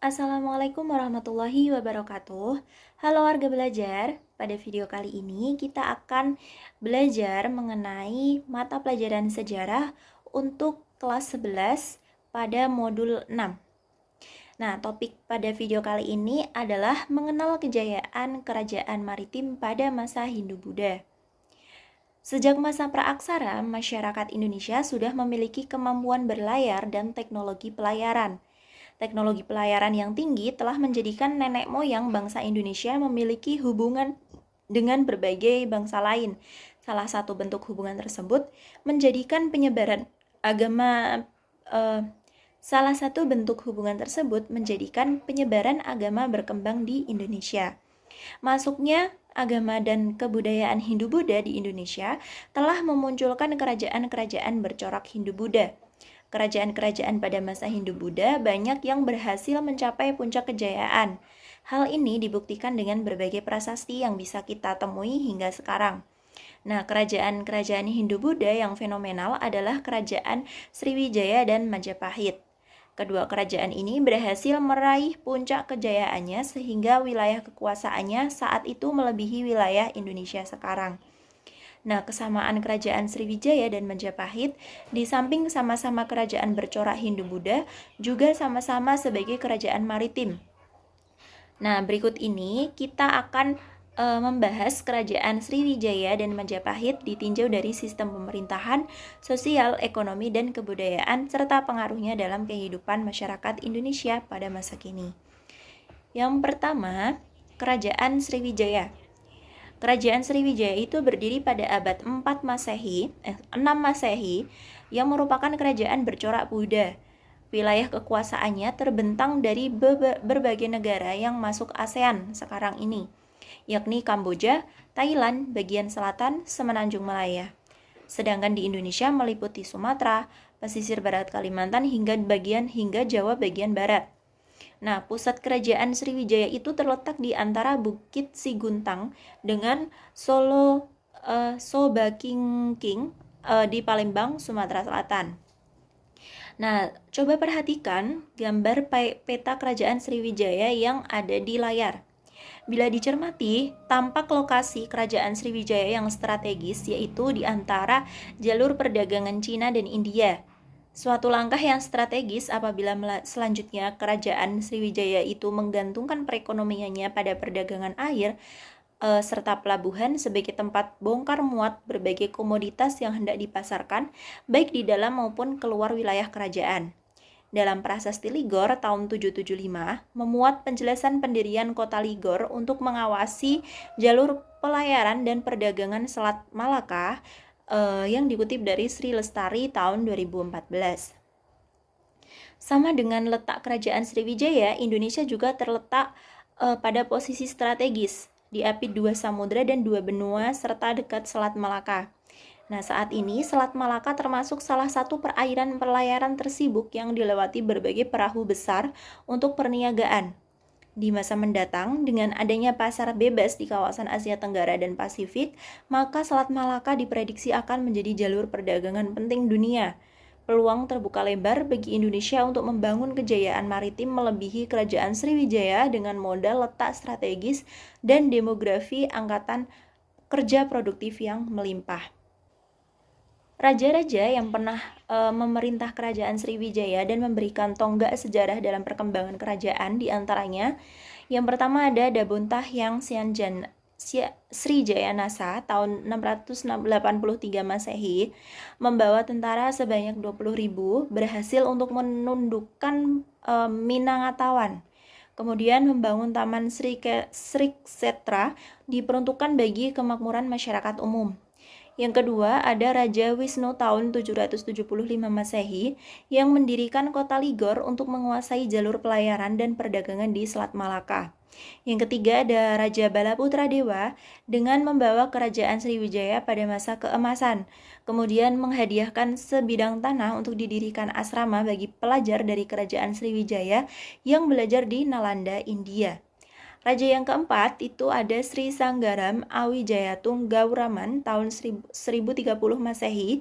Assalamualaikum warahmatullahi wabarakatuh. Halo warga belajar, pada video kali ini kita akan belajar mengenai mata pelajaran sejarah untuk kelas 11 pada modul 6. Nah, topik pada video kali ini adalah mengenal kejayaan kerajaan maritim pada masa Hindu-Buddha. Sejak masa praaksara, masyarakat Indonesia sudah memiliki kemampuan berlayar dan teknologi pelayaran. Teknologi pelayaran yang tinggi telah menjadikan nenek moyang bangsa Indonesia memiliki hubungan dengan berbagai bangsa lain. Salah satu bentuk hubungan tersebut menjadikan penyebaran agama berkembang di Indonesia. Masuknya agama dan kebudayaan Hindu-Buddha di Indonesia telah memunculkan kerajaan-kerajaan bercorak Hindu-Buddha. Kerajaan-kerajaan pada masa Hindu-Buddha banyak yang berhasil mencapai puncak kejayaan. Hal ini dibuktikan dengan berbagai prasasti yang bisa kita temui hingga sekarang. Nah, kerajaan-kerajaan Hindu-Buddha yang fenomenal adalah kerajaan Sriwijaya dan Majapahit. Kedua kerajaan ini berhasil meraih puncak kejayaannya sehingga wilayah kekuasaannya saat itu melebihi wilayah Indonesia sekarang. Nah, kesamaan kerajaan Sriwijaya dan Majapahit, di samping sama-sama kerajaan bercorak Hindu-Buddha, juga sama-sama sebagai kerajaan maritim. Nah, berikut ini kita akan membahas kerajaan Sriwijaya dan Majapahit ditinjau dari sistem pemerintahan, sosial, ekonomi, dan kebudayaan, serta pengaruhnya dalam kehidupan masyarakat Indonesia pada masa kini. Yang pertama, Kerajaan Sriwijaya. Kerajaan Sriwijaya itu berdiri pada abad 6 Masehi yang merupakan kerajaan bercorak Buddha. Wilayah kekuasaannya terbentang dari berbagai negara yang masuk ASEAN sekarang ini, yakni Kamboja, Thailand, bagian selatan, semenanjung Malaya. Sedangkan di Indonesia meliputi Sumatera, pesisir barat Kalimantan hingga Jawa bagian barat. Nah, pusat kerajaan Sriwijaya itu terletak di antara Bukit Siguntang dengan Sobakingking di Palembang, Sumatera Selatan. Nah, coba perhatikan gambar peta kerajaan Sriwijaya yang ada di layar. Bila dicermati, tampak lokasi kerajaan Sriwijaya yang strategis, yaitu di antara jalur perdagangan Cina dan India. Suatu langkah yang strategis apabila selanjutnya kerajaan Sriwijaya itu menggantungkan perekonomiannya pada perdagangan air serta pelabuhan sebagai tempat bongkar muat berbagai komoditas yang hendak dipasarkan, baik di dalam maupun keluar wilayah kerajaan. Dalam Prasasti Ligor tahun 775 memuat penjelasan pendirian kota Ligor untuk mengawasi jalur pelayaran dan perdagangan Selat Malaka yang dikutip dari Sri Lestari tahun 2014. Sama dengan letak kerajaan Sriwijaya, Indonesia juga terletak pada posisi strategis, diapit dua samudra dan dua benua serta dekat Selat Malaka. Nah, saat ini Selat Malaka termasuk salah satu perairan pelayaran tersibuk yang dilewati berbagai perahu besar untuk perniagaan. Di masa mendatang, dengan adanya pasar bebas di kawasan Asia Tenggara dan Pasifik, maka Selat Malaka diprediksi akan menjadi jalur perdagangan penting dunia. Peluang terbuka lebar bagi Indonesia untuk membangun kejayaan maritim melebihi kerajaan Sriwijaya dengan modal letak strategis dan demografi angkatan kerja produktif yang melimpah. Raja-raja yang pernah memerintah kerajaan Sriwijaya dan memberikan tonggak sejarah dalam perkembangan kerajaan diantaranya, yang pertama ada Dabuntah yang Srijayanasa tahun 683 Masehi membawa tentara sebanyak 20.000 berhasil untuk menundukkan Minangkawan. Kemudian membangun Taman Sri Setra diperuntukkan bagi kemakmuran masyarakat umum. Yang kedua ada Raja Wisnu tahun 775 Masehi yang mendirikan kota Ligor untuk menguasai jalur pelayaran dan perdagangan di Selat Malaka. Yang ketiga ada Raja Balaputra Dewa dengan membawa kerajaan Sriwijaya pada masa keemasan, kemudian menghadiahkan sebidang tanah untuk didirikan asrama bagi pelajar dari kerajaan Sriwijaya yang belajar di Nalanda, India. Raja yang keempat itu ada Sri Sanggaram Awijayatung Gauraman tahun 1030 Masehi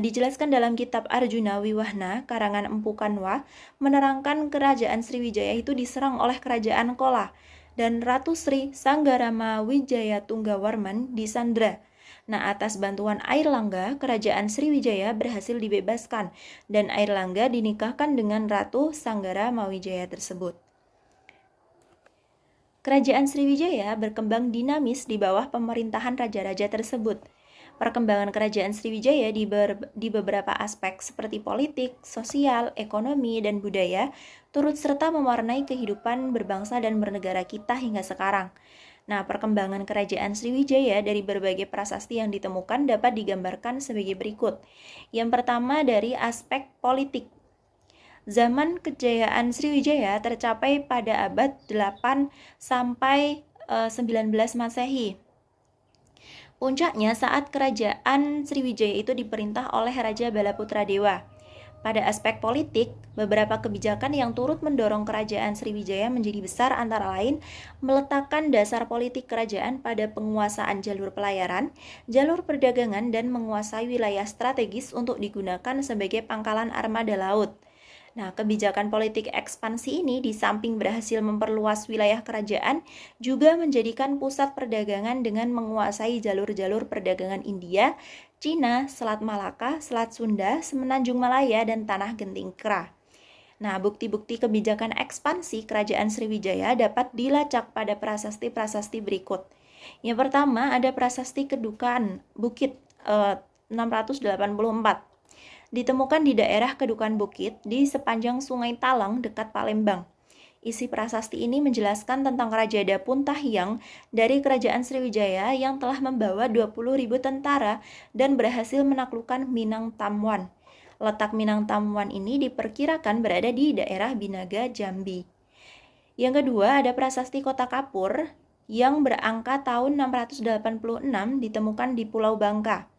dijelaskan dalam kitab Arjuna Wiwahna karangan Empu Kanwa, menerangkan kerajaan Sriwijaya itu diserang oleh kerajaan Kola dan Ratu Sri Sanggarama Wijaya Tunggawarman disandra. Nah, atas bantuan Airlangga, kerajaan Sriwijaya berhasil dibebaskan dan Airlangga dinikahkan dengan Ratu Sanggarama Wijaya tersebut. Kerajaan Sriwijaya berkembang dinamis di bawah pemerintahan raja-raja tersebut. Perkembangan kerajaan Sriwijaya di beberapa aspek seperti politik, sosial, ekonomi, dan budaya turut serta mewarnai kehidupan berbangsa dan bernegara kita hingga sekarang. Nah, perkembangan kerajaan Sriwijaya dari berbagai prasasti yang ditemukan dapat digambarkan sebagai berikut. Yang pertama dari aspek politik. Zaman kejayaan Sriwijaya tercapai pada abad 8 sampai 19 Masehi. Puncaknya saat kerajaan Sriwijaya itu diperintah oleh Raja Balaputra Dewa. Pada aspek politik, beberapa kebijakan yang turut mendorong kerajaan Sriwijaya menjadi besar antara lain meletakkan dasar politik kerajaan pada penguasaan jalur pelayaran, jalur perdagangan, dan menguasai wilayah strategis untuk digunakan sebagai pangkalan armada laut. Nah, kebijakan politik ekspansi ini di samping berhasil memperluas wilayah kerajaan, juga menjadikan pusat perdagangan dengan menguasai jalur-jalur perdagangan India, Cina, Selat Malaka, Selat Sunda, Semenanjung Malaya, dan Tanah Genting Kera. Nah, bukti-bukti kebijakan ekspansi kerajaan Sriwijaya dapat dilacak pada prasasti-prasasti berikut. Yang pertama ada prasasti Kedukan Bukit 684. Ditemukan di daerah Kedukan Bukit di sepanjang Sungai Talang dekat Palembang. Isi prasasti ini menjelaskan tentang Raja Dapun Tahyang dari kerajaan Sriwijaya yang telah membawa 20.000 tentara dan berhasil menaklukkan Minang Tamwan. Letak Minang Tamwan ini diperkirakan berada di daerah Binaga, Jambi. Yang kedua ada prasasti Kota Kapur yang berangka tahun 686 ditemukan di Pulau Bangka.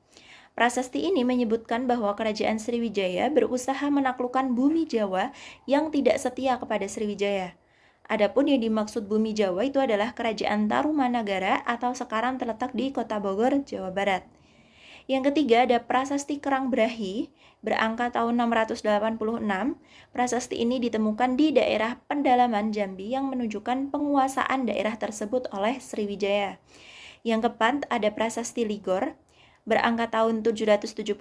Prasasti ini menyebutkan bahwa kerajaan Sriwijaya berusaha menaklukkan bumi Jawa yang tidak setia kepada Sriwijaya. Adapun yang dimaksud bumi Jawa itu adalah kerajaan Tarumanagara atau sekarang terletak di Kota Bogor, Jawa Barat. Yang ketiga ada prasasti Kerang Brahi berangka tahun 686. Prasasti ini ditemukan di daerah Pendalaman Jambi yang menunjukkan penguasaan daerah tersebut oleh Sriwijaya. Yang keempat ada prasasti Ligor berangka tahun 775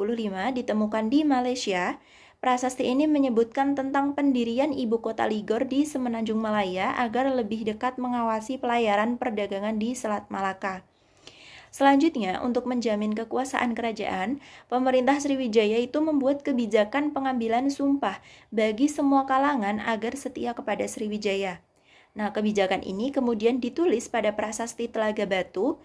ditemukan di Malaysia. Prasasti ini menyebutkan tentang pendirian ibu kota Ligor di Semenanjung Malaya agar lebih dekat mengawasi pelayaran perdagangan di Selat Malaka. Selanjutnya, untuk menjamin kekuasaan kerajaan, pemerintah Sriwijaya itu membuat kebijakan pengambilan sumpah bagi semua kalangan agar setia kepada Sriwijaya. Nah, kebijakan ini kemudian ditulis pada prasasti Telaga Batu.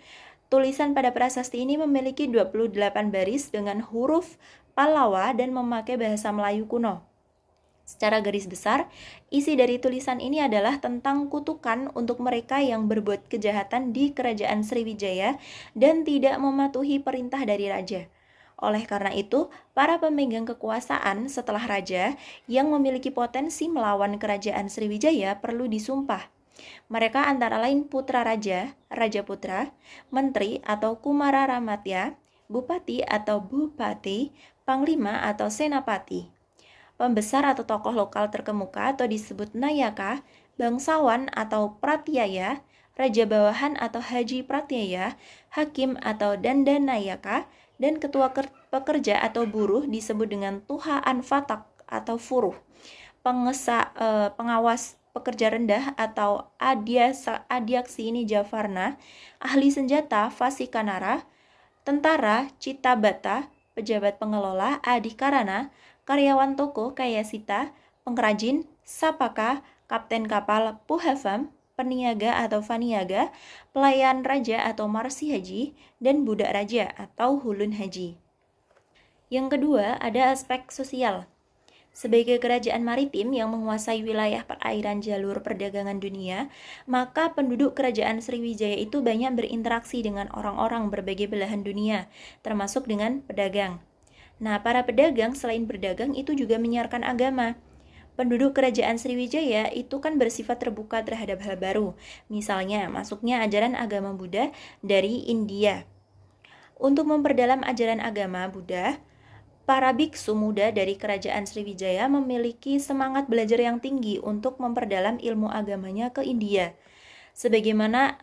Tulisan pada prasasti ini memiliki 28 baris dengan huruf Pallawa dan memakai bahasa Melayu kuno. Secara garis besar, isi dari tulisan ini adalah tentang kutukan untuk mereka yang berbuat kejahatan di kerajaan Sriwijaya dan tidak mematuhi perintah dari raja. Oleh karena itu, para pemegang kekuasaan setelah raja yang memiliki potensi melawan kerajaan Sriwijaya perlu disumpah. Mereka antara lain putra raja, raja putra, menteri atau kumara ramatya, bupati atau bupati, panglima atau senapati, pembesar atau tokoh lokal terkemuka atau disebut nayaka, bangsawan atau pratyaya, raja bawahan atau haji pratyaya, hakim atau dandanayaka, dan ketua pekerja atau buruh disebut dengan tuha anfatak atau furuh, pengawas pekerja rendah atau adyaksini javarna, ahli senjata fasikanara, tentara citabata, pejabat pengelola adikarana, karyawan toko kayasita, pengrajin sapaka, kapten kapal puhafam, peniaga atau vaniaga, pelayan raja atau marsi haji, dan budak raja atau hulun haji. Yang kedua ada aspek sosial. Sebagai kerajaan maritim yang menguasai wilayah perairan jalur perdagangan dunia, maka penduduk kerajaan Sriwijaya itu banyak berinteraksi dengan orang-orang berbagai belahan dunia, termasuk dengan pedagang. Nah, para pedagang selain berdagang itu juga menyiarkan agama. Penduduk kerajaan Sriwijaya itu kan bersifat terbuka terhadap hal baru, misalnya masuknya ajaran agama Buddha dari India. Untuk memperdalam ajaran agama Buddha, Para biksu muda dari kerajaan Sriwijaya memiliki semangat belajar yang tinggi untuk memperdalam ilmu agamanya ke India. Sebagaimana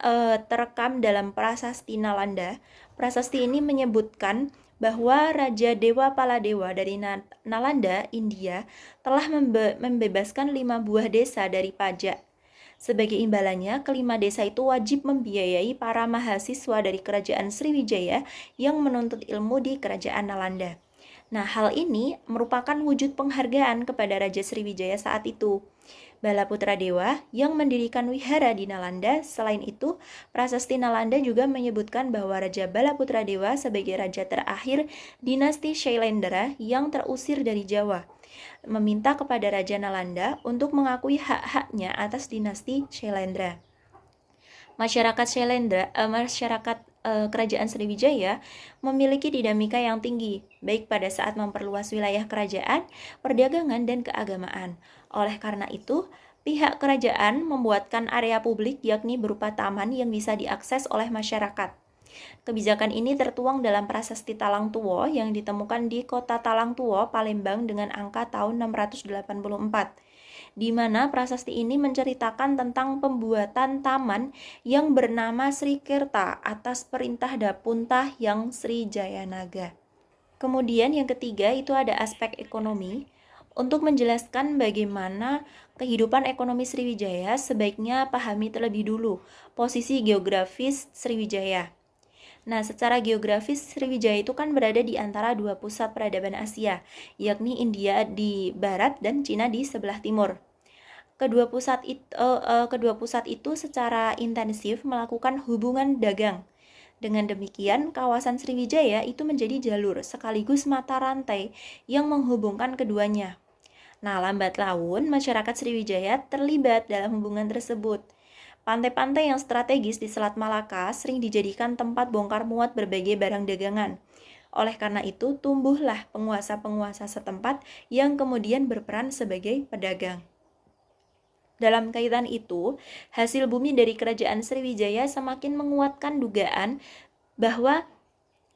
terekam dalam Prasasti Nalanda, prasasti ini menyebutkan bahwa Raja Dewa Paladewa dari Nalanda, India, telah membebaskan 5 buah desa dari pajak. Sebagai imbalannya, kelima desa itu wajib membiayai para mahasiswa dari kerajaan Sriwijaya yang menuntut ilmu di kerajaan Nalanda. Nah, hal ini merupakan wujud penghargaan kepada Raja Sriwijaya saat itu. Balaputra Dewa yang mendirikan wihara di Nalanda. Selain itu, Prasasti Nalanda juga menyebutkan bahwa Raja Balaputra Dewa sebagai raja terakhir dinasti Shailendra yang terusir dari Jawa, meminta kepada Raja Nalanda untuk mengakui hak-haknya atas dinasti Shailendra. Masyarakat Kerajaan Sriwijaya memiliki dinamika yang tinggi, baik pada saat memperluas wilayah kerajaan, perdagangan, dan keagamaan. Oleh karena itu, pihak kerajaan membuatkan area publik yakni berupa taman yang bisa diakses oleh masyarakat. Kebijakan ini tertuang dalam Prasasti Talangtuwo yang ditemukan di kota Talangtuwo, Palembang dengan angka tahun 684. Di mana prasasti ini menceritakan tentang pembuatan taman yang bernama Sri Kirta atas perintah Dapuntah yang Sri Jayanaga. Kemudian yang ketiga itu ada aspek ekonomi. Untuk menjelaskan bagaimana kehidupan ekonomi Sriwijaya, sebaiknya pahami terlebih dulu posisi geografis Sriwijaya. Nah, secara geografis Sriwijaya itu kan berada di antara dua pusat peradaban Asia, yakni India di barat dan Cina di sebelah timur. Kedua pusat itu secara intensif melakukan hubungan dagang. Dengan demikian, kawasan Sriwijaya itu menjadi jalur sekaligus mata rantai yang menghubungkan keduanya. Nah, lambat laun masyarakat Sriwijaya terlibat dalam hubungan tersebut. Pantai-pantai yang strategis di Selat Malaka sering dijadikan tempat bongkar muat berbagai barang dagangan. Oleh karena itu, tumbuhlah penguasa-penguasa setempat yang kemudian berperan sebagai pedagang. Dalam kaitan itu, hasil bumi dari kerajaan Sriwijaya semakin menguatkan dugaan bahwa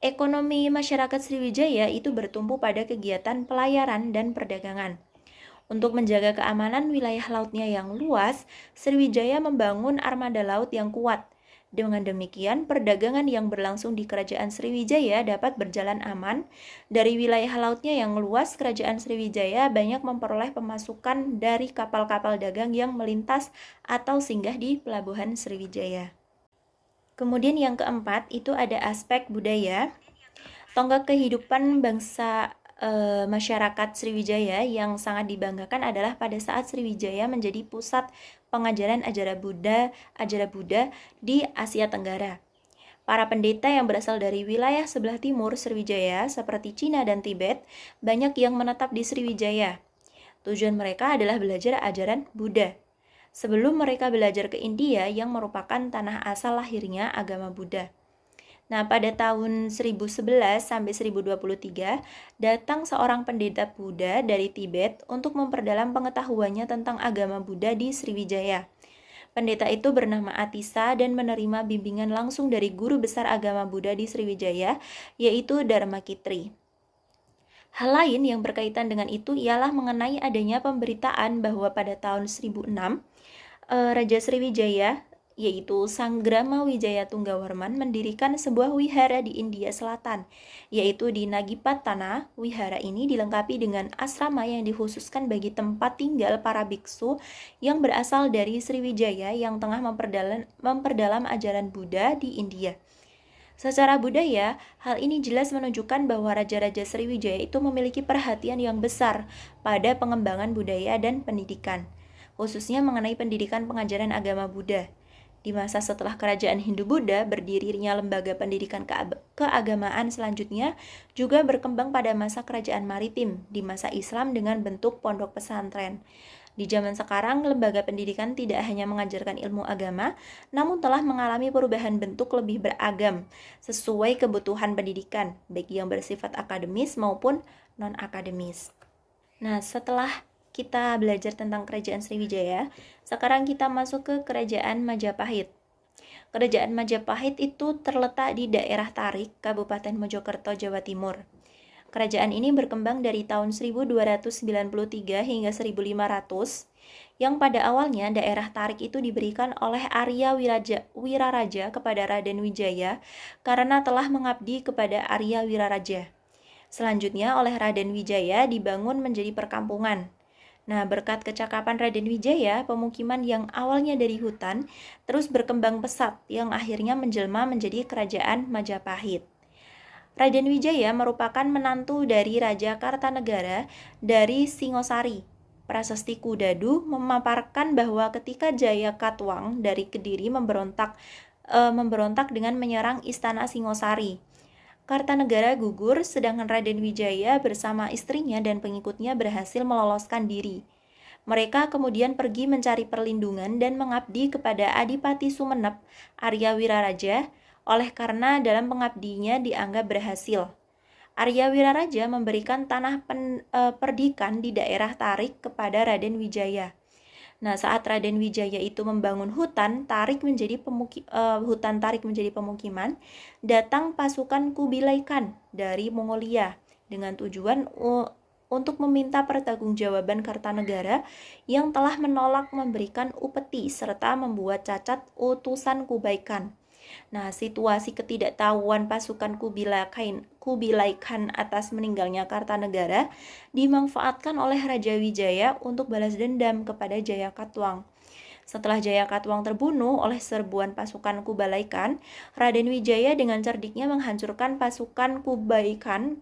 ekonomi masyarakat Sriwijaya itu bertumpu pada kegiatan pelayaran dan perdagangan. Untuk menjaga keamanan wilayah lautnya yang luas, Sriwijaya membangun armada laut yang kuat. Dengan demikian, perdagangan yang berlangsung di kerajaan Sriwijaya dapat berjalan aman. Dari wilayah lautnya yang luas, kerajaan Sriwijaya banyak memperoleh pemasukan dari kapal-kapal dagang yang melintas atau singgah di pelabuhan Sriwijaya. Kemudian yang keempat, itu ada aspek budaya. Tonggak kehidupan bangsa masyarakat Sriwijaya yang sangat dibanggakan adalah pada saat Sriwijaya menjadi pusat pengajaran ajaran Buddha di Asia Tenggara. Para pendeta yang berasal dari wilayah sebelah timur Sriwijaya seperti Cina dan Tibet banyak yang menetap di Sriwijaya. Tujuan mereka adalah belajar ajaran Buddha. Sebelum mereka belajar ke India yang merupakan tanah asal lahirnya agama Buddha. Nah, pada tahun 1011 sampai 1023, datang seorang pendeta Buddha dari Tibet untuk memperdalam pengetahuannya tentang agama Buddha di Sriwijaya. Pendeta itu bernama Atisa dan menerima bimbingan langsung dari guru besar agama Buddha di Sriwijaya, yaitu Dharmakitri. Hal lain yang berkaitan dengan itu ialah mengenai adanya pemberitaan bahwa pada tahun 1006, Raja Sriwijaya yaitu Sanggrama Wijaya Tunggawarman mendirikan sebuah wihara di India Selatan, yaitu di Nagipatana. Wihara ini dilengkapi dengan asrama yang dikhususkan bagi tempat tinggal para biksu yang berasal dari Sriwijaya yang tengah memperdalam ajaran Buddha di India. Secara budaya, hal ini jelas menunjukkan bahwa Raja-Raja Sriwijaya itu memiliki perhatian yang besar pada pengembangan budaya dan pendidikan, khususnya mengenai pendidikan pengajaran agama Buddha. Di masa setelah kerajaan Hindu-Buddha, berdirinya lembaga pendidikan keagamaan selanjutnya juga berkembang pada masa kerajaan maritim di masa Islam dengan bentuk pondok pesantren. Di zaman sekarang, lembaga pendidikan tidak hanya mengajarkan ilmu agama, namun telah mengalami perubahan bentuk lebih beragam sesuai kebutuhan pendidikan, baik yang bersifat akademis maupun non-akademis. Nah, setelah kita belajar tentang kerajaan Sriwijaya, sekarang kita masuk ke kerajaan Majapahit. Kerajaan Majapahit itu terletak di daerah Tarik, Kabupaten Mojokerto, Jawa Timur. Kerajaan ini berkembang dari tahun 1293 hingga 1500, yang pada awalnya daerah Tarik itu diberikan oleh Arya Wiraraja kepada Raden Wijaya karena telah mengabdi kepada Arya Wiraraja. Selanjutnya oleh Raden Wijaya dibangun menjadi perkampungan. Nah, berkat kecakapan Raden Wijaya, pemukiman yang awalnya dari hutan terus berkembang pesat yang akhirnya menjelma menjadi Kerajaan Majapahit. Raden Wijaya merupakan menantu dari Raja Kartanegara dari Singosari. Prasasti Kudadu memaparkan bahwa ketika Jayakatwang dari Kediri memberontak dengan menyerang istana Singosari, Kartanegara gugur, sedangkan Raden Wijaya bersama istrinya dan pengikutnya berhasil meloloskan diri. Mereka kemudian pergi mencari perlindungan dan mengabdi kepada Adipati Sumenep, Arya Wiraraja, oleh karena dalam pengabdinya dianggap berhasil. Arya Wiraraja memberikan tanah perdikan di daerah Tarik kepada Raden Wijaya. Nah, saat Raden Wijaya itu membangun hutan Tarik menjadi pemukiman, datang pasukan Kubilai Khan dari Mongolia dengan tujuan untuk meminta pertanggungjawaban Kartanegara yang telah menolak memberikan upeti serta membuat cacat utusan Kubilai Khan. Nah, situasi ketidaktahuan pasukan Kubilai Khan atas meninggalnya Kartanegara dimanfaatkan oleh Raja Wijaya untuk balas dendam kepada Jayakatwang. Setelah Jayakatwang terbunuh oleh serbuan pasukan Kubilai Khan, Raden Wijaya dengan cerdiknya menghancurkan pasukan Kubilai Khan,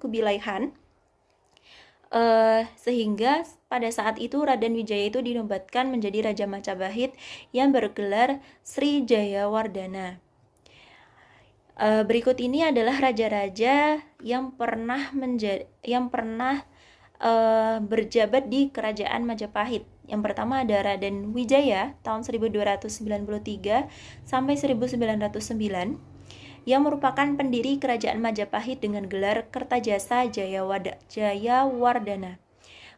sehingga pada saat itu Raden Wijaya itu dinobatkan menjadi Raja Majapahit yang bergelar Sri Jayawardhana. Berikut ini adalah raja-raja yang pernah berjabat di Kerajaan Majapahit. Yang pertama ada Raden Wijaya tahun 1293 sampai 1909 yang merupakan pendiri Kerajaan Majapahit dengan gelar Kertajasa Jayawardhana.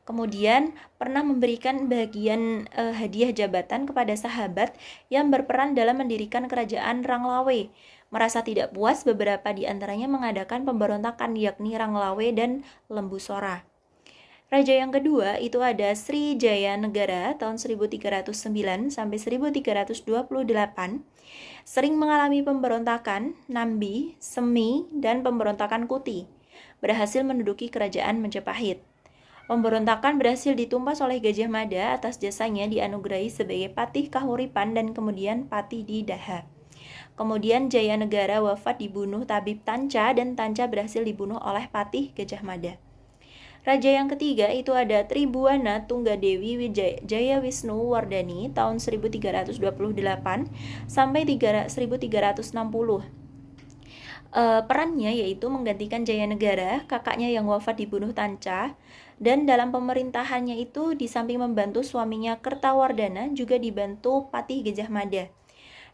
Kemudian pernah memberikan bagian hadiah jabatan kepada sahabat yang berperan dalam mendirikan Kerajaan Ranglawe. Merasa tidak puas, beberapa di antaranya mengadakan pemberontakan, yakni Ranglawe dan Lembu Sora. Raja yang kedua itu ada Sri Jaya Negara tahun 1309 sampai 1328, sering mengalami pemberontakan Nambi, Semi, dan pemberontakan Kuti. Berhasil menduduki Kerajaan Majapahit. Pemberontakan berhasil ditumpas oleh Gajah Mada atas jasanya dianugerahi sebagai Patih Kahuripan dan kemudian Patih di Daha. Kemudian Jaya Negara wafat dibunuh tabib Tanca dan Tanca berhasil dibunuh oleh Patih Gajah Mada. Raja yang ketiga itu ada Tribuana Tunggadewi Jaya Wisnu Wardani tahun 1328 sampai 1360. Perannya yaitu menggantikan Jaya Negara, kakaknya yang wafat dibunuh Tanca, dan dalam pemerintahannya itu di samping membantu suaminya Kertawardhana juga dibantu Patih Gajah Mada.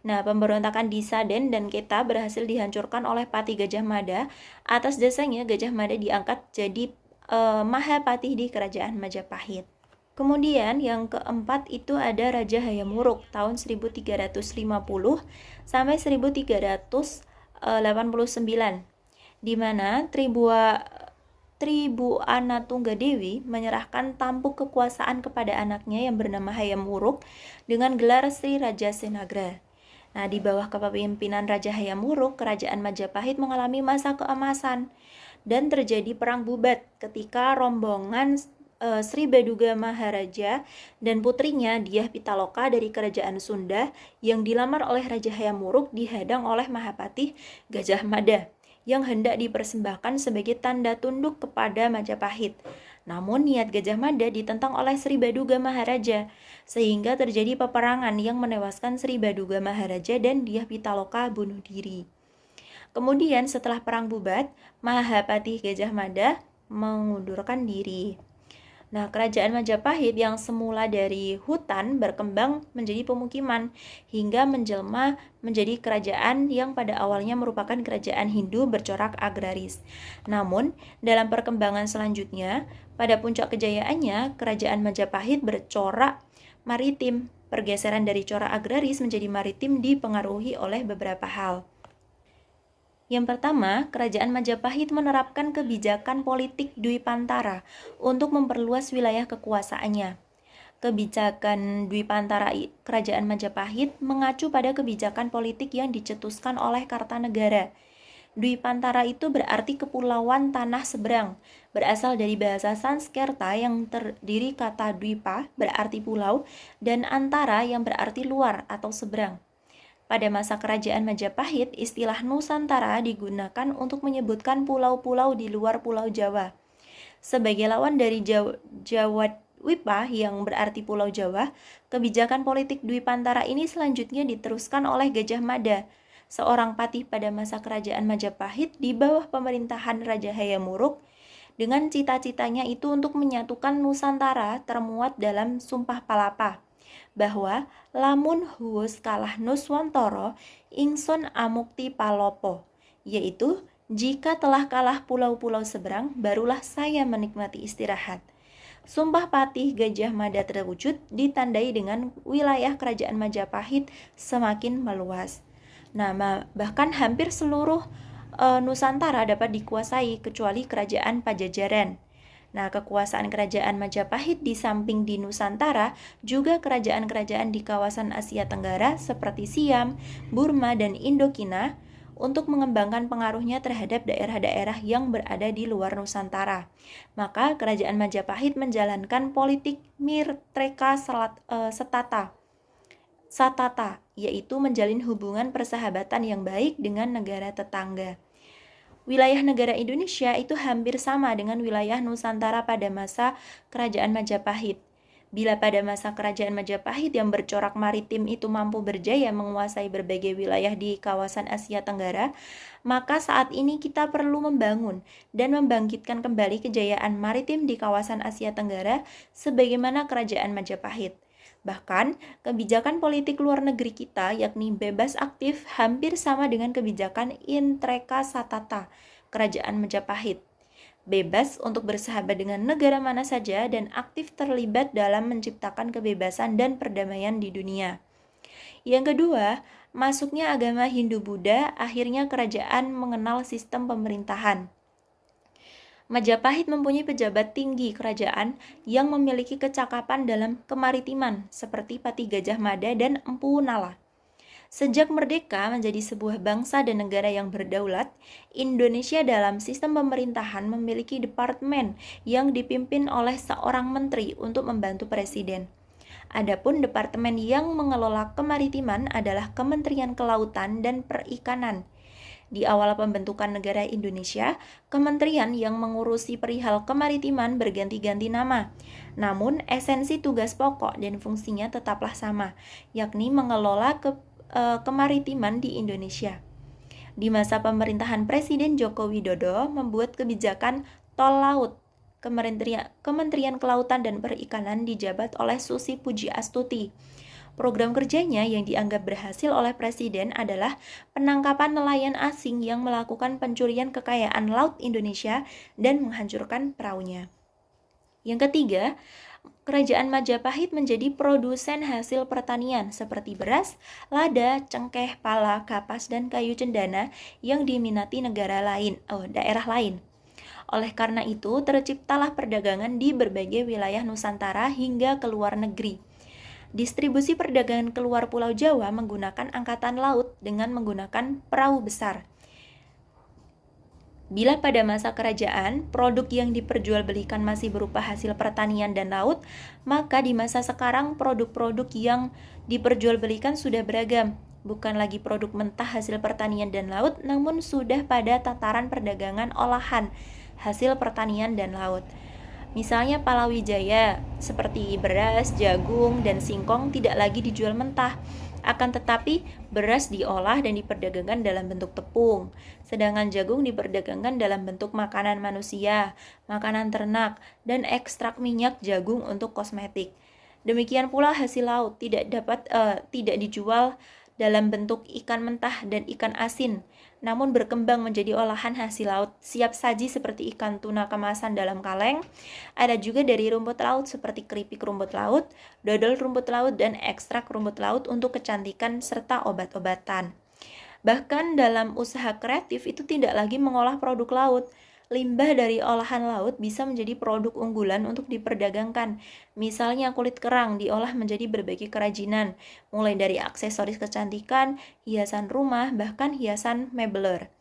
Nah, pemberontakan di Saden dan Keta berhasil dihancurkan oleh Patih Gajah Mada. Atas dasarnya Gajah Mada diangkat jadi Mahapatih di Kerajaan Majapahit. Kemudian yang keempat itu ada Raja Hayam Wuruk tahun 1350 sampai 1389, di mana Tribuana Tunggadewi menyerahkan tampuk kekuasaan kepada anaknya yang bernama Hayam Wuruk dengan gelar Sri Raja Senagra. Nah, di bawah kepemimpinan Raja Hayam Wuruk, Kerajaan Majapahit mengalami masa keemasan dan terjadi perang bubat ketika rombongan Sri Baduga Maharaja dan putrinya Dyah Pitaloka dari Kerajaan Sunda yang dilamar oleh Raja Hayam Wuruk dihadang oleh Mahapatih Gajah Mada yang hendak dipersembahkan sebagai tanda tunduk kepada Majapahit. Namun niat Gajah Mada ditentang oleh Sri Baduga Maharaja, sehingga terjadi peperangan yang menewaskan Sri Baduga Maharaja dan Dyah Pitaloka bunuh diri. Kemudian setelah perang bubat, Mahapatih Gajah Mada mengundurkan diri. Nah, Kerajaan Majapahit yang semula dari hutan berkembang menjadi pemukiman hingga menjelma menjadi kerajaan yang pada awalnya merupakan kerajaan Hindu bercorak agraris. Namun, dalam perkembangan selanjutnya, pada puncak kejayaannya, Kerajaan Majapahit bercorak maritim. Pergeseran dari corak agraris menjadi maritim dipengaruhi oleh beberapa hal. Yang pertama, Kerajaan Majapahit menerapkan kebijakan politik Dwipantara untuk memperluas wilayah kekuasaannya. Kebijakan Dwipantara Kerajaan Majapahit mengacu pada kebijakan politik yang dicetuskan oleh Kartanegara. Dwipantara itu berarti kepulauan tanah seberang, berasal dari bahasa Sanskerta yang terdiri kata Dwipa berarti pulau dan antara yang berarti luar atau seberang. Pada masa Kerajaan Majapahit, istilah Nusantara digunakan untuk menyebutkan pulau-pulau di luar Pulau Jawa. Sebagai lawan dari Jawa Dwipa yang berarti Pulau Jawa, kebijakan politik Dwipantara ini selanjutnya diteruskan oleh Gajah Mada, seorang patih pada masa Kerajaan Majapahit di bawah pemerintahan Raja Hayam Wuruk, dengan cita-citanya itu untuk menyatukan Nusantara termuat dalam Sumpah Palapa, bahwa lamun huwus kalah Nuswantara ingsun amukti palopo, yaitu jika telah kalah pulau-pulau seberang, barulah saya menikmati istirahat. Sumpah Patih Gajah Mada terwujud ditandai dengan wilayah Kerajaan Majapahit semakin meluas. Nah, bahkan hampir seluruh Nusantara dapat dikuasai kecuali Kerajaan Pajajaran. Nah, kekuasaan Kerajaan Majapahit di samping di Nusantara, juga kerajaan-kerajaan di kawasan Asia Tenggara seperti Siam, Burma, dan Indokina untuk mengembangkan pengaruhnya terhadap daerah-daerah yang berada di luar Nusantara. Maka Kerajaan Majapahit menjalankan politik Mirtreka Satata, yaitu menjalin hubungan persahabatan yang baik dengan negara tetangga. Wilayah negara Indonesia itu hampir sama dengan wilayah Nusantara pada masa Kerajaan Majapahit. Bila pada masa Kerajaan Majapahit yang bercorak maritim itu mampu berjaya menguasai berbagai wilayah di kawasan Asia Tenggara, maka saat ini kita perlu membangun dan membangkitkan kembali kejayaan maritim di kawasan Asia Tenggara sebagaimana Kerajaan Majapahit. Bahkan, kebijakan politik luar negeri kita, yakni bebas aktif, hampir sama dengan kebijakan Intreka Satata, Kerajaan Majapahit. Bebas untuk bersahabat dengan negara mana saja dan aktif terlibat dalam menciptakan kebebasan dan perdamaian di dunia. Yang kedua, masuknya agama Hindu-Buddha, akhirnya kerajaan mengenal sistem pemerintahan. Majapahit mempunyai pejabat tinggi kerajaan yang memiliki kecakapan dalam kemaritiman seperti Patih Gajah Mada dan Empu Nala. Sejak merdeka menjadi sebuah bangsa dan negara yang berdaulat, Indonesia dalam sistem pemerintahan memiliki departemen yang dipimpin oleh seorang menteri untuk membantu presiden. Adapun departemen yang mengelola kemaritiman adalah Kementerian Kelautan dan Perikanan. Di awal pembentukan negara Indonesia, kementerian yang mengurusi perihal kemaritiman berganti-ganti nama. Namun, esensi tugas pokok dan fungsinya tetaplah sama, yakni mengelola kemaritiman di Indonesia. Di masa pemerintahan Presiden Joko Widodo membuat kebijakan tol laut. Kementerian Kelautan dan Perikanan dijabat oleh Susi Pujiastuti. Program kerjanya yang dianggap berhasil oleh Presiden adalah penangkapan nelayan asing yang melakukan pencurian kekayaan laut Indonesia dan menghancurkan perahunya. Yang ketiga, Kerajaan Majapahit menjadi produsen hasil pertanian seperti beras, lada, cengkeh, pala, kapas, dan kayu cendana yang diminati daerah lain. Oleh karena itu, terciptalah perdagangan di berbagai wilayah Nusantara hingga ke luar negeri. Distribusi perdagangan keluar Pulau Jawa menggunakan angkatan laut dengan menggunakan perahu besar. Bila pada masa kerajaan, produk yang diperjualbelikan masih berupa hasil pertanian dan laut, maka di masa sekarang produk-produk yang diperjualbelikan sudah beragam. Bukan lagi produk mentah hasil pertanian dan laut, namun sudah pada tataran perdagangan olahan hasil pertanian dan laut. Misalnya Palawijaya, seperti beras, jagung, dan singkong tidak lagi dijual mentah. Akan tetapi, beras diolah dan diperdagangkan dalam bentuk tepung. Sedangkan jagung diperdagangkan dalam bentuk makanan manusia, makanan ternak, dan ekstrak minyak jagung untuk kosmetik. Demikian pula hasil laut tidak dijual dalam bentuk ikan mentah dan ikan asin, namun berkembang menjadi olahan hasil laut siap saji seperti ikan tuna kemasan dalam kaleng. Ada juga dari rumput laut seperti keripik rumput laut, dodol rumput laut, dan ekstrak rumput laut untuk kecantikan serta obat-obatan. Bahkan dalam usaha kreatif itu tidak lagi mengolah produk laut. Limbah dari olahan laut bisa menjadi produk unggulan untuk diperdagangkan. Misalnya kulit kerang diolah menjadi berbagai kerajinan, mulai dari aksesoris kecantikan, hiasan rumah, bahkan hiasan mebeler.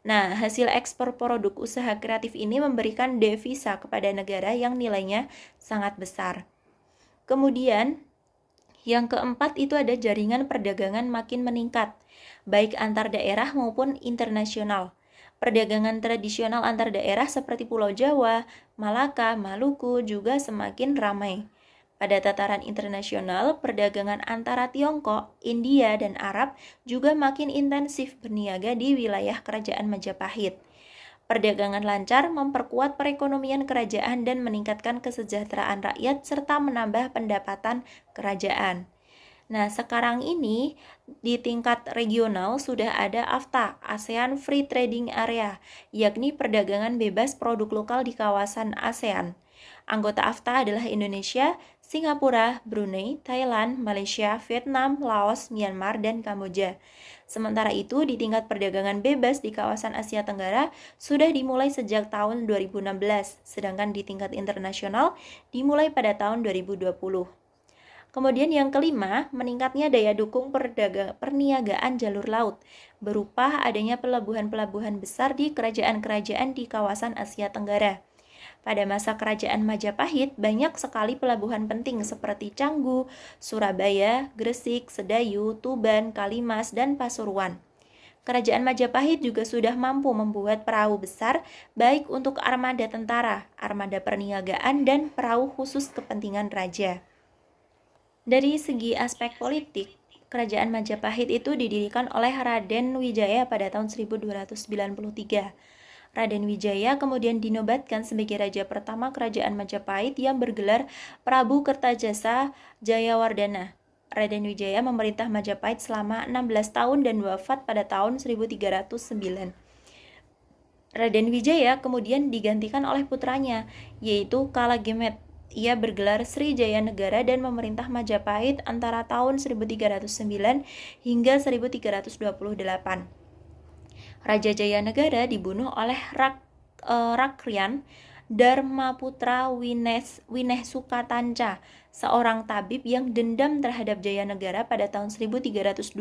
Nah, hasil ekspor produk usaha kreatif ini memberikan devisa kepada negara yang nilainya sangat besar. Kemudian, yang keempat itu ada jaringan perdagangan makin meningkat, baik antar daerah maupun internasional. Perdagangan tradisional antar daerah seperti Pulau Jawa, Malaka, Maluku juga semakin ramai. Pada tataran internasional, perdagangan antara Tiongkok, India, dan Arab juga makin intensif berniaga di wilayah Kerajaan Majapahit. Perdagangan lancar memperkuat perekonomian kerajaan dan meningkatkan kesejahteraan rakyat serta menambah pendapatan kerajaan. Nah, sekarang ini di tingkat regional sudah ada AFTA, ASEAN Free Trading Area, yakni perdagangan bebas produk lokal di kawasan ASEAN. Anggota AFTA adalah Indonesia, Singapura, Brunei, Thailand, Malaysia, Vietnam, Laos, Myanmar, dan Kamboja. Sementara itu, di tingkat perdagangan bebas di kawasan Asia Tenggara sudah dimulai sejak tahun 2016, sedangkan di tingkat internasional dimulai pada tahun 2020. Kemudian yang kelima, meningkatnya daya dukung perniagaan jalur laut, berupa adanya pelabuhan-pelabuhan besar di kerajaan-kerajaan di kawasan Asia Tenggara. Pada masa kerajaan Majapahit, banyak sekali pelabuhan penting seperti Canggu, Surabaya, Gresik, Sedayu, Tuban, Kalimas, dan Pasuruan. Kerajaan Majapahit juga sudah mampu membuat perahu besar, baik untuk armada tentara, armada perniagaan, dan perahu khusus kepentingan raja. Dari segi aspek politik, Kerajaan Majapahit itu didirikan oleh Raden Wijaya pada tahun 1293. Raden Wijaya kemudian dinobatkan sebagai raja pertama Kerajaan Majapahit yang bergelar Prabu Kertajasa Jayawardana. Raden Wijaya memerintah Majapahit selama 16 tahun dan wafat pada tahun 1309. Raden Wijaya kemudian digantikan oleh putranya, yaitu Kalagemet. Ia bergelar Sri Jaya Negara dan memerintah Majapahit antara tahun 1309 hingga 1328. Raja Jaya Negara dibunuh oleh Rakrian Dharmaputra Wineh-Sukatanca, seorang tabib yang dendam terhadap Jaya Negara pada tahun 1328.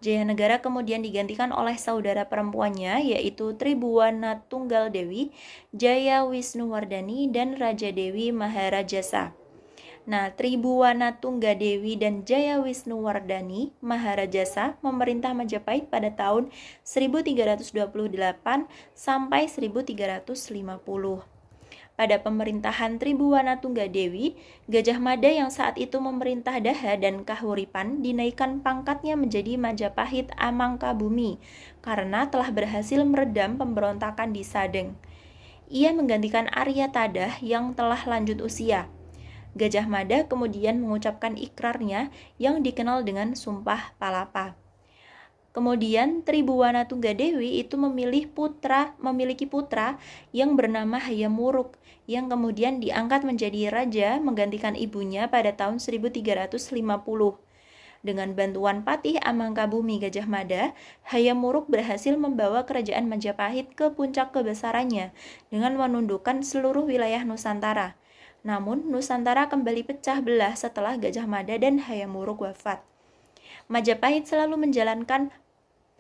Jaya Negara kemudian digantikan oleh saudara perempuannya, yaitu Tribuana Tunggal Dewi, Jaya Wisnuwardani, dan Raja Dewi Maharajasa. Nah, Tribuana Tunggal Dewi dan Jaya Wisnuwardani Maharajasa memerintah Majapahit pada tahun 1328 sampai 1350. Pada pemerintahan Tribuana Tunggadewi, Gajah Mada yang saat itu memerintah Daha dan Kahuripan dinaikkan pangkatnya menjadi Majapahit Amangkabumi karena telah berhasil meredam pemberontakan di Sadeng. Ia menggantikan Arya Tadah yang telah lanjut usia. Gajah Mada kemudian mengucapkan ikrarnya yang dikenal dengan Sumpah Palapa. Kemudian Tribuana Tunggadewi itu memiliki putra yang bernama Hayam Wuruk yang kemudian diangkat menjadi raja menggantikan ibunya pada tahun 1350. Dengan bantuan Patih Amangkabumi Gajah Mada, Hayam Wuruk berhasil membawa kerajaan Majapahit ke puncak kebesarannya dengan menundukkan seluruh wilayah Nusantara. Namun Nusantara kembali pecah belah setelah Gajah Mada dan Hayam Wuruk wafat. Majapahit selalu menjalankan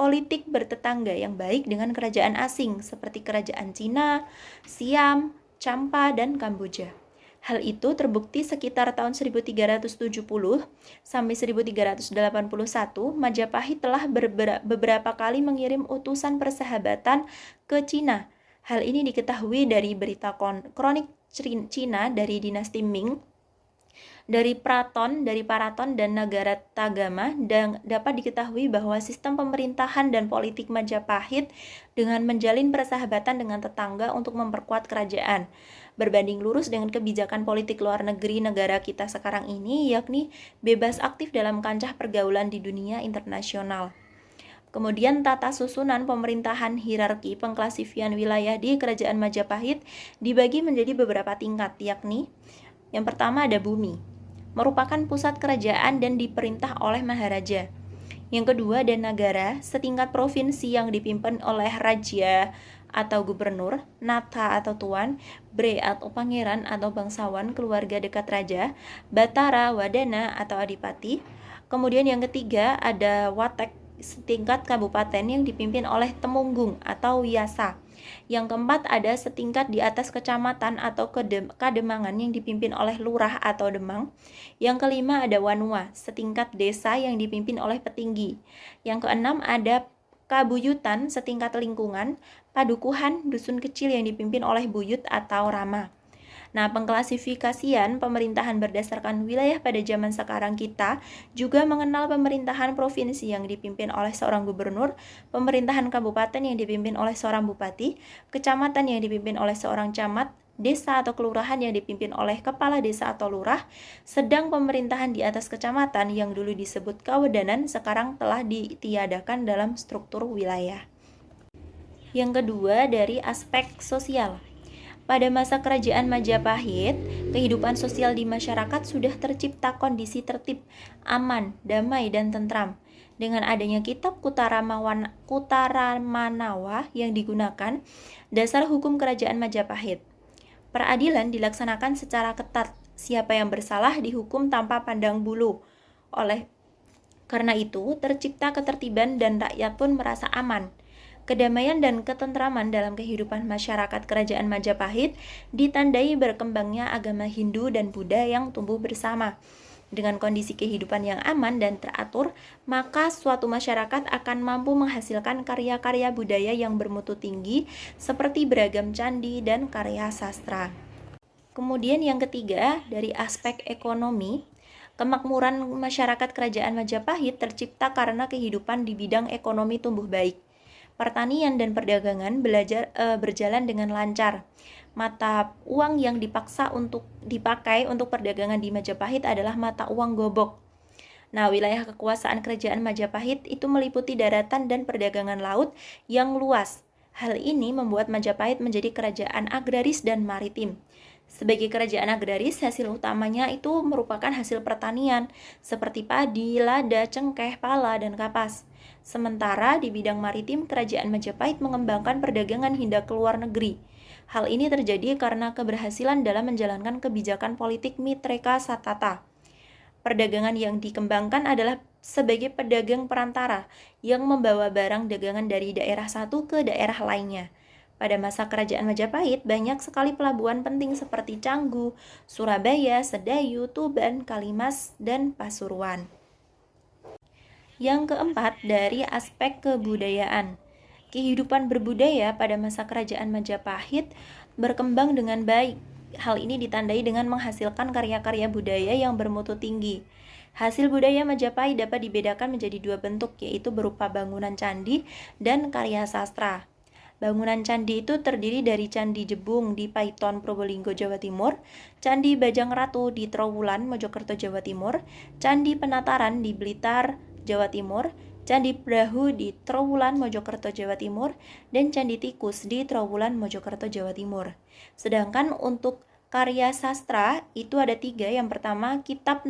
politik bertetangga yang baik dengan kerajaan asing seperti kerajaan Cina, Siam, Champa, dan Kamboja. Hal itu terbukti sekitar tahun 1370 sampai 1381, Majapahit telah beberapa kali mengirim utusan persahabatan ke Cina. Hal ini diketahui dari berita kronik Cina dari dinasti Ming, dari Paraton dan Negara Tagama, dan dapat diketahui bahwa sistem pemerintahan dan politik Majapahit dengan menjalin persahabatan dengan tetangga untuk memperkuat kerajaan berbanding lurus dengan kebijakan politik luar negeri negara kita sekarang ini, yakni bebas aktif dalam kancah pergaulan di dunia internasional. Kemudian tata susunan pemerintahan hierarki pengklasifian wilayah di Kerajaan Majapahit dibagi menjadi beberapa tingkat, yakni yang pertama ada bumi, merupakan pusat kerajaan dan diperintah oleh Maharaja. Yang kedua ada nagara, setingkat provinsi yang dipimpin oleh raja atau gubernur, nata atau tuan, bre atau pangeran atau bangsawan keluarga dekat raja, batara, wadana atau adipati. Kemudian yang ketiga ada watek, setingkat kabupaten yang dipimpin oleh temunggung atau wiyasa. Yang keempat ada setingkat di atas kecamatan atau kademangan yang dipimpin oleh lurah atau demang. Yang kelima ada wanua, setingkat desa yang dipimpin oleh petinggi. Yang keenam ada kabuyutan, setingkat lingkungan, padukuhan, dusun kecil yang dipimpin oleh buyut atau rama. Nah, pengklasifikasian pemerintahan berdasarkan wilayah pada zaman sekarang kita juga mengenal pemerintahan provinsi yang dipimpin oleh seorang gubernur, pemerintahan kabupaten yang dipimpin oleh seorang bupati, kecamatan yang dipimpin oleh seorang camat, desa atau kelurahan yang dipimpin oleh kepala desa atau lurah, sedang pemerintahan di atas kecamatan yang dulu disebut kawedanan sekarang telah ditiadakan dalam struktur wilayah. Yang kedua dari aspek sosial. Pada masa kerajaan Majapahit, kehidupan sosial di masyarakat sudah tercipta kondisi tertib, aman, damai, dan tentram. Dengan adanya kitab Kutaramanawa yang digunakan, dasar hukum kerajaan Majapahit. Peradilan dilaksanakan secara ketat, siapa yang bersalah dihukum tanpa pandang bulu. Karena itu, tercipta ketertiban dan rakyat pun merasa aman. Kedamaian dan ketentraman dalam kehidupan masyarakat kerajaan Majapahit ditandai berkembangnya agama Hindu dan Buddha yang tumbuh bersama. Dengan kondisi kehidupan yang aman dan teratur, maka suatu masyarakat akan mampu menghasilkan karya-karya budaya yang bermutu tinggi seperti beragam candi dan karya sastra. Kemudian yang ketiga, dari aspek ekonomi, kemakmuran masyarakat kerajaan Majapahit tercipta karena kehidupan di bidang ekonomi tumbuh baik. Pertanian dan perdagangan berjalan dengan lancar. Mata uang yang dipakai untuk perdagangan di Majapahit adalah mata uang gobok. Nah, wilayah kekuasaan kerajaan Majapahit itu meliputi daratan dan perdagangan laut yang luas. Hal ini membuat Majapahit menjadi kerajaan agraris dan maritim. Sebagai kerajaan agraris, hasil utamanya itu merupakan hasil pertanian, seperti padi, lada, cengkeh, pala, dan kapas. Sementara di bidang maritim, kerajaan Majapahit mengembangkan perdagangan hingga ke luar negeri. Hal ini terjadi karena keberhasilan dalam menjalankan kebijakan politik Mitreka Satata. Perdagangan yang dikembangkan adalah sebagai pedagang perantara yang membawa barang dagangan dari daerah satu ke daerah lainnya. Pada masa kerajaan Majapahit, banyak sekali pelabuhan penting seperti Canggu, Surabaya, Sedayu, Tuban, Kalimas, dan Pasuruan. Yang keempat, dari aspek kebudayaan. Kehidupan berbudaya pada masa kerajaan Majapahit berkembang dengan baik. Hal ini ditandai dengan menghasilkan karya-karya budaya yang bermutu tinggi. Hasil budaya Majapahit dapat dibedakan menjadi dua bentuk, yaitu berupa bangunan candi dan karya sastra. Bangunan candi itu terdiri dari Candi Jebung di Paiton, Probolinggo, Jawa Timur, Candi Bajang Ratu di Trowulan, Mojokerto, Jawa Timur, Candi Penataran di Blitar, Jawa Timur, Candi Brahu di Trowulan, Mojokerto, Jawa Timur, dan Candi Tikus di Trowulan, Mojokerto, Jawa Timur. Sedangkan untuk karya sastra itu ada 3. Yang pertama, Kitab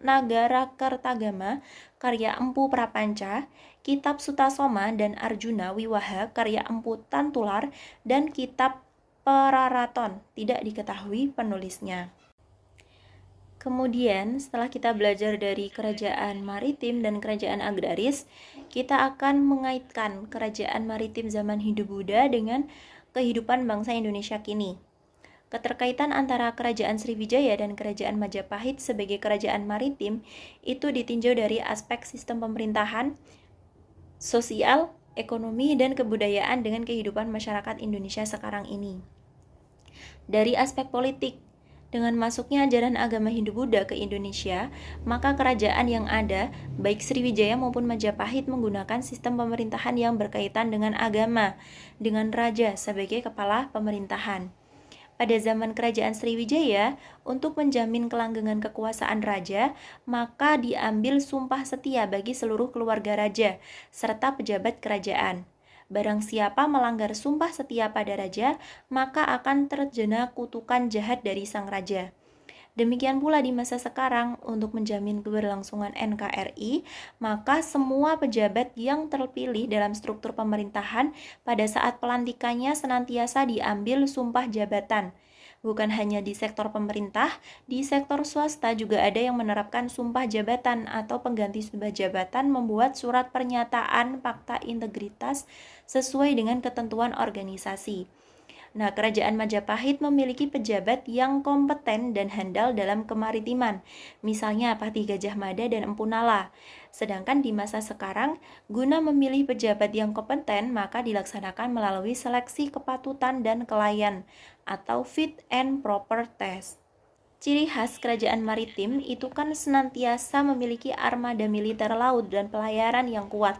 Nagarakertagama karya Empu Prapanca, Kitab Sutasoma dan Arjuna Wiwaha karya Empu Tantular, dan Kitab Pararaton tidak diketahui penulisnya. Kemudian setelah kita belajar dari kerajaan maritim dan kerajaan agraris, kita akan mengaitkan kerajaan maritim zaman Hindu-Buddha dengan kehidupan bangsa Indonesia kini. Keterkaitan antara kerajaan Sriwijaya dan kerajaan Majapahit sebagai kerajaan maritim itu ditinjau dari aspek sistem pemerintahan, sosial, ekonomi, dan kebudayaan dengan kehidupan masyarakat Indonesia sekarang ini. Dari aspek politik, dengan masuknya ajaran agama Hindu-Buddha ke Indonesia, maka kerajaan yang ada, baik Sriwijaya maupun Majapahit menggunakan sistem pemerintahan yang berkaitan dengan agama, dengan raja sebagai kepala pemerintahan. Pada zaman kerajaan Sriwijaya, untuk menjamin kelanggengan kekuasaan raja, maka diambil sumpah setia bagi seluruh keluarga raja, serta pejabat kerajaan. Barang siapa melanggar sumpah setia pada raja, maka akan terkena kutukan jahat dari sang raja. Demikian pula di masa sekarang, untuk menjamin keberlangsungan NKRI, maka semua pejabat yang terpilih dalam struktur pemerintahan pada saat pelantikannya senantiasa diambil sumpah jabatan. Bukan hanya di sektor pemerintah, di sektor swasta juga ada yang menerapkan sumpah jabatan atau pengganti sumpah jabatan membuat surat pernyataan fakta integritas sesuai dengan ketentuan organisasi. Nah, Kerajaan Majapahit memiliki pejabat yang kompeten dan handal dalam kemaritiman, misalnya Patih Gajah Mada dan Empu Nala. Sedangkan di masa sekarang, guna memilih pejabat yang kompeten, maka dilaksanakan melalui seleksi kepatutan dan kelayan atau fit and proper test. Ciri khas kerajaan maritim itu kan senantiasa memiliki armada militer laut dan pelayaran yang kuat.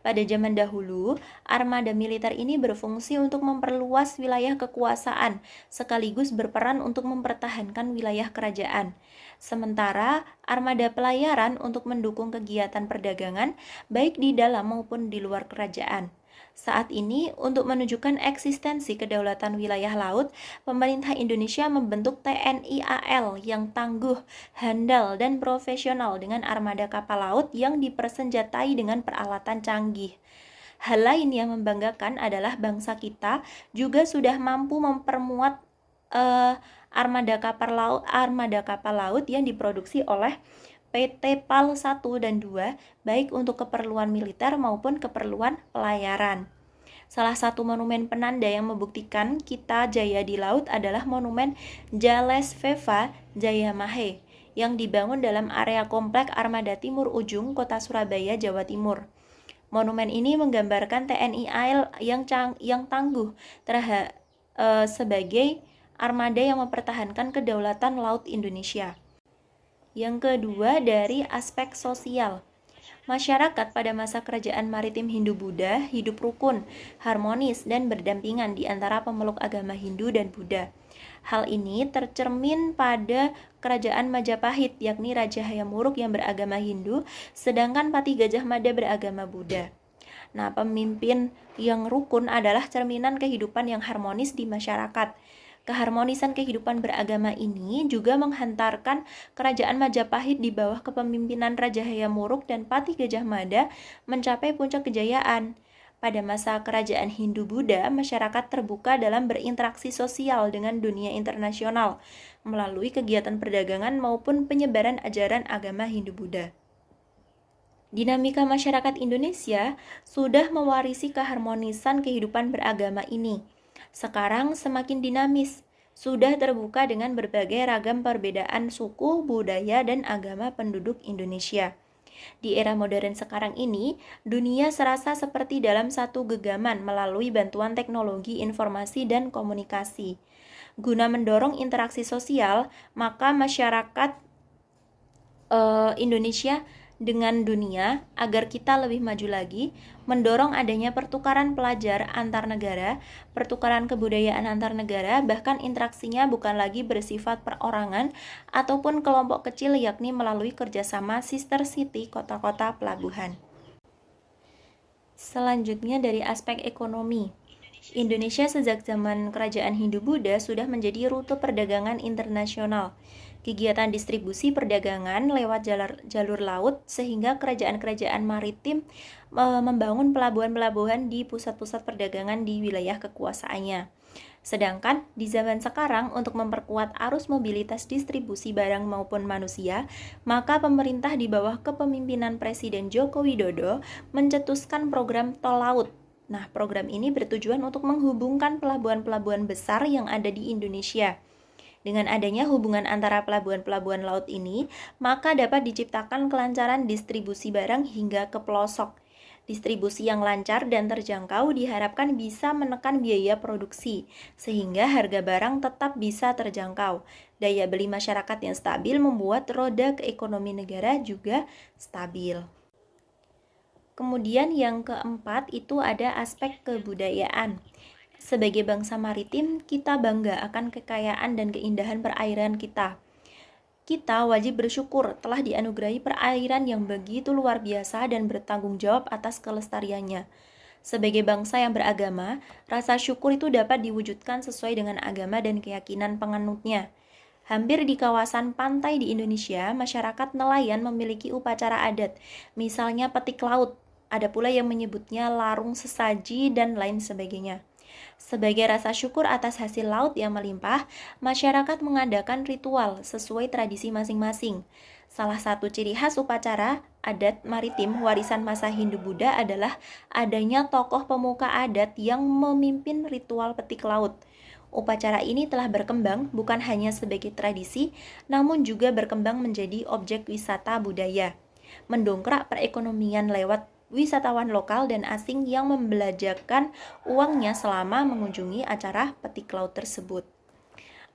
Pada zaman dahulu, armada militer ini berfungsi untuk memperluas wilayah kekuasaan, sekaligus berperan untuk mempertahankan wilayah kerajaan. Sementara, armada pelayaran untuk mendukung kegiatan perdagangan, baik di dalam maupun di luar kerajaan. Saat ini, untuk menunjukkan eksistensi kedaulatan wilayah laut, pemerintah Indonesia membentuk TNI AL yang tangguh, handal, dan profesional dengan armada kapal laut yang dipersenjatai dengan peralatan canggih. Hal lain yang membanggakan adalah bangsa kita juga sudah mampu mempermuat armada kapal laut yang diproduksi oleh PT PAL 1 dan 2, baik untuk keperluan militer maupun keperluan pelayaran. Salah satu monumen penanda yang membuktikan kita jaya di laut adalah monumen Jales Veva Jaya Mahe yang dibangun dalam area komplek Armada Timur Ujung, Kota Surabaya, Jawa Timur. Monumen ini menggambarkan TNI AL yang tangguh sebagai armada yang mempertahankan kedaulatan laut Indonesia. Yang kedua, dari aspek sosial. Masyarakat pada masa kerajaan maritim Hindu-Buddha hidup rukun, harmonis, dan berdampingan di antara pemeluk agama Hindu dan Buddha. Hal ini tercermin pada kerajaan Majapahit, yakni Raja Hayam Wuruk yang beragama Hindu, sedangkan Patih Gajah Mada beragama Buddha. Nah, pemimpin yang rukun adalah cerminan kehidupan yang harmonis di masyarakat. Keharmonisan kehidupan beragama ini juga menghantarkan kerajaan Majapahit di bawah kepemimpinan Raja Hayam Wuruk dan Patih Gajah Mada mencapai puncak kejayaan. Pada masa kerajaan Hindu-Buddha, masyarakat terbuka dalam berinteraksi sosial dengan dunia internasional melalui kegiatan perdagangan maupun penyebaran ajaran agama Hindu-Buddha. Dinamika masyarakat Indonesia sudah mewarisi keharmonisan kehidupan beragama ini. Sekarang semakin dinamis, sudah terbuka dengan berbagai ragam perbedaan suku, budaya, dan agama penduduk Indonesia. Di era modern sekarang ini, dunia serasa seperti dalam satu genggaman melalui bantuan teknologi informasi dan komunikasi. Guna mendorong interaksi sosial, maka masyarakat Indonesia dengan dunia agar kita lebih maju lagi, mendorong adanya pertukaran pelajar antar negara, pertukaran kebudayaan antar negara, bahkan interaksinya bukan lagi bersifat perorangan ataupun kelompok kecil, yakni melalui kerjasama sister city kota-kota pelabuhan. Selanjutnya dari aspek ekonomi. Indonesia sejak zaman kerajaan Hindu-Buddha sudah menjadi rute perdagangan internasional. Kegiatan distribusi perdagangan lewat jalur laut sehingga kerajaan-kerajaan maritim membangun pelabuhan-pelabuhan di pusat-pusat perdagangan di wilayah kekuasaannya. Sedangkan di zaman sekarang untuk memperkuat arus mobilitas distribusi barang maupun manusia, maka pemerintah di bawah kepemimpinan Presiden Joko Widodo mencetuskan program tol laut. Nah, program ini bertujuan untuk menghubungkan pelabuhan-pelabuhan besar yang ada di Indonesia. Dengan adanya hubungan antara pelabuhan-pelabuhan laut ini, maka dapat diciptakan kelancaran distribusi barang hingga ke pelosok. Distribusi yang lancar dan terjangkau diharapkan bisa menekan biaya produksi, sehingga harga barang tetap bisa terjangkau. Daya beli masyarakat yang stabil membuat roda keekonomi negara juga stabil. Kemudian yang keempat itu ada aspek kebudayaan. Sebagai bangsa maritim, kita bangga akan kekayaan dan keindahan perairan kita. Kita wajib bersyukur telah dianugerahi perairan yang begitu luar biasa dan bertanggung jawab atas kelestariannya. Sebagai bangsa yang beragama, rasa syukur itu dapat diwujudkan sesuai dengan agama dan keyakinan penganutnya. Hampir di kawasan pantai di Indonesia, masyarakat nelayan memiliki upacara adat, misalnya petik laut. Ada pula yang menyebutnya larung sesaji dan lain sebagainya. Sebagai rasa syukur atas hasil laut yang melimpah, masyarakat mengadakan ritual sesuai tradisi masing-masing. Salah satu ciri khas upacara adat maritim warisan masa Hindu-Buddha adalah adanya tokoh pemuka adat yang memimpin ritual petik laut. Upacara ini telah berkembang bukan hanya sebagai tradisi, namun juga berkembang menjadi objek wisata budaya, mendongkrak perekonomian lewat wisatawan lokal dan asing yang membelajarkan uangnya selama mengunjungi acara petik laut tersebut.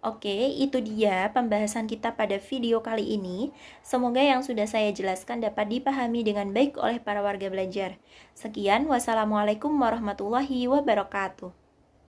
Oke, itu dia pembahasan kita pada video kali ini. Semoga yang sudah saya jelaskan dapat dipahami dengan baik oleh para warga belajar. Sekian, wassalamualaikum warahmatullahi wabarakatuh.